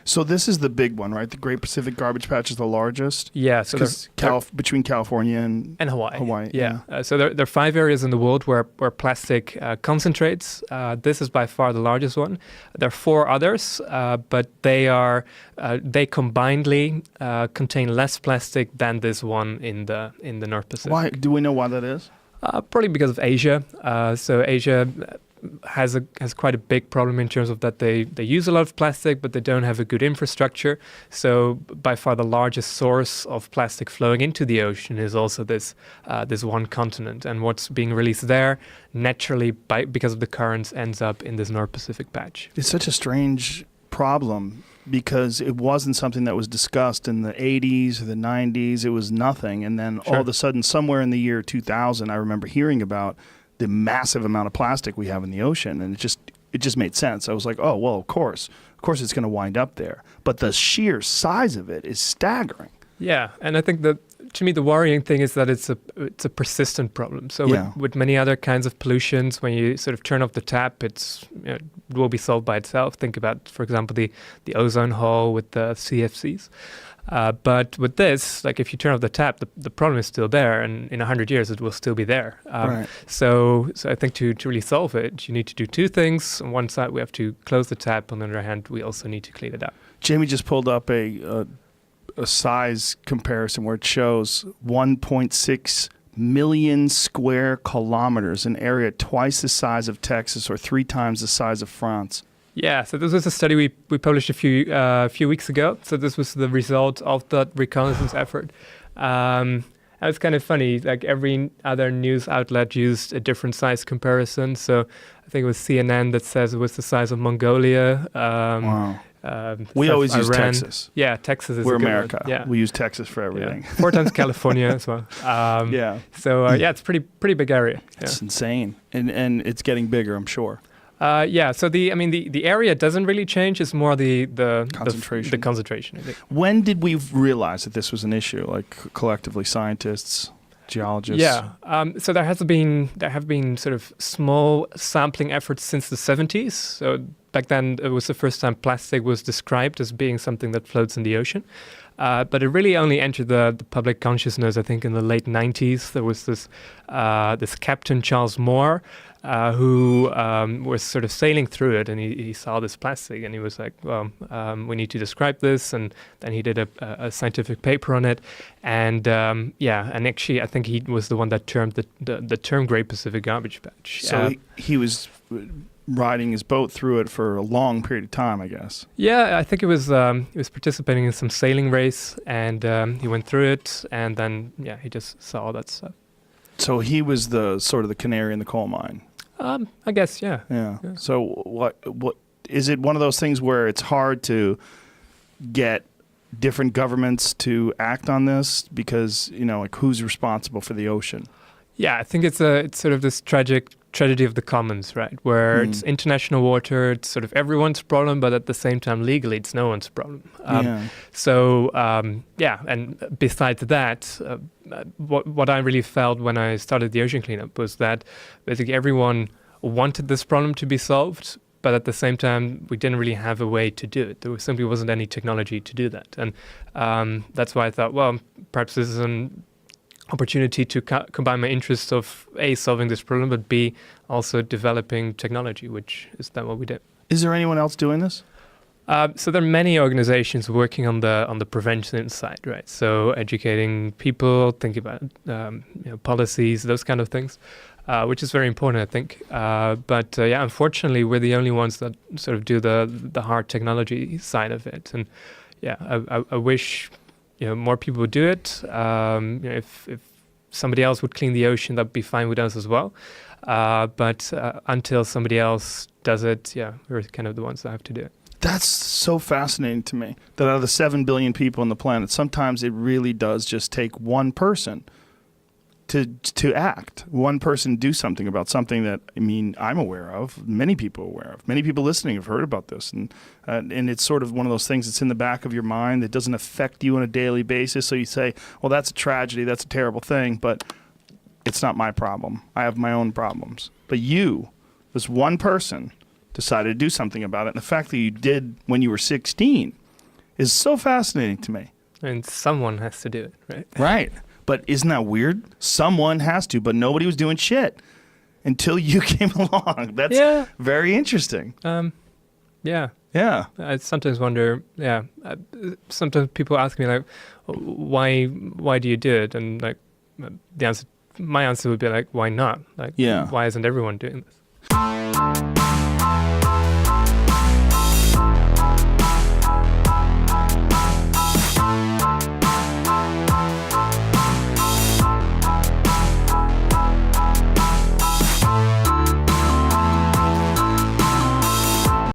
So this is the big one, right? The Great Pacific Garbage Patch is the largest? Yeah. So between California and Hawaii. Yeah. So there are 5 areas in the world where plastic concentrates. This is by far the largest one. There are 4 others, but they combinedly contain less plastic than this one in the North Pacific. Why? Do we know why that is? Probably because of Asia. So Asia has quite a big problem in terms of that they use a lot of plastic, but they don't have a good infrastructure. So by far the largest source of plastic flowing into the ocean is also this one continent. And what's being released there naturally because of the currents ends up in this North Pacific patch. It's such a strange problem because it wasn't something that was discussed in the 80s or the 90s. It was nothing. And then all of a sudden, somewhere in the year 2000, I remember hearing about the massive amount of plastic we have in the ocean. And it just made sense. I was like, oh, well, of course it's going to wind up there. But the sheer size of it is staggering. Yeah. And I think that, to me, the worrying thing is that it's a persistent problem. So with many other kinds of pollutions, when you sort of turn off the tap, it will be solved by itself. Think about, for example, the ozone hole with the CFCs. But with this, like if you turn off the tap, the problem is still there, and in 100 years it will still be there. Right. So I think to really solve it, you need to do 2 things. On one side, we have to close the tap. On the other hand, we also need to clean it up. Jamie just pulled up a size comparison where it shows 1.6 million square kilometers, an area twice the size of Texas or 3 times the size of France. Yeah, so this was a study we published a few weeks ago. So this was the result of that reconnaissance effort. It was kind of funny, like every other news outlet used a different size comparison. So I think it was CNN that says it was the size of Mongolia. Wow. We always use Texas. Yeah, Texas is We're a good America. one. Yeah. We use Texas for everything. Yeah. 4 times California as well. Yeah. So it's pretty big area. It's insane, and it's getting bigger, I'm sure. So the area doesn't really change. It's more the concentration. The concentration, I think. When did we realize that this was an issue? Like collectively, scientists, geologists. Yeah. So there have been sort of small sampling efforts since the 70s. So back then, it was the first time plastic was described as being something that floats in the ocean. But it really only entered the public consciousness, I think, in the late 90s. There was this Captain Charles Moore who was sort of sailing through it, and he saw this plastic, and he was like, well, we need to describe this. And then he did a scientific paper on it. And and actually, I think he was the one that termed the term Great Pacific Garbage Patch. So he was riding his boat through it for a long period of time, I guess. Yeah, I think he was participating in some sailing race, and he went through it, and then he just saw all that stuff. So he was the sort of the canary in the coal mine. I guess, yeah. So what is it? One of those things where it's hard to get different governments to act on this because like who's responsible for the ocean? Yeah, I think it's sort of this tragedy of the commons, right? Where it's international water, it's sort of everyone's problem, but at the same time, legally, it's no one's problem. And besides that, what I really felt when I started the ocean cleanup was that basically everyone wanted this problem to be solved, but at the same time, we didn't really have a way to do it. There simply wasn't any technology to do that. And that's why I thought, well, perhaps this is an opportunity to combine my interest of A, solving this problem, but B, also developing technology, which is then what we did. Is there anyone else doing this? So there are many organizations working on the prevention side, right? So educating people, thinking about policies, those kind of things, which is very important, I think. But unfortunately, we're the only ones that sort of do the hard technology side of it. And I wish more people would do it. If somebody else would clean the ocean, that'd be fine with us as well. But until somebody else does it, we're kind of the ones that have to do it. That's so fascinating to me, that out of the 7 billion people on the planet, sometimes it really does just take one person to act. One person do something about something that, I'm aware of, many people are aware of. Many people listening have heard about this. And it's sort of one of those things that's in the back of your mind that doesn't affect you on a daily basis. So you say, well, that's a tragedy, that's a terrible thing, but it's not my problem. I have my own problems. But you, this one person, decided to do something about it. And the fact that you did when you were 16 is so fascinating to me. And someone has to do it, right? Right. But isn't that weird? Someone has to, but nobody was doing shit until you came along. That's very interesting. Yeah. Yeah. I sometimes wonder, sometimes people ask me, like, why do you do it? And, like, my answer would be, like, why not? Like, why isn't everyone doing this?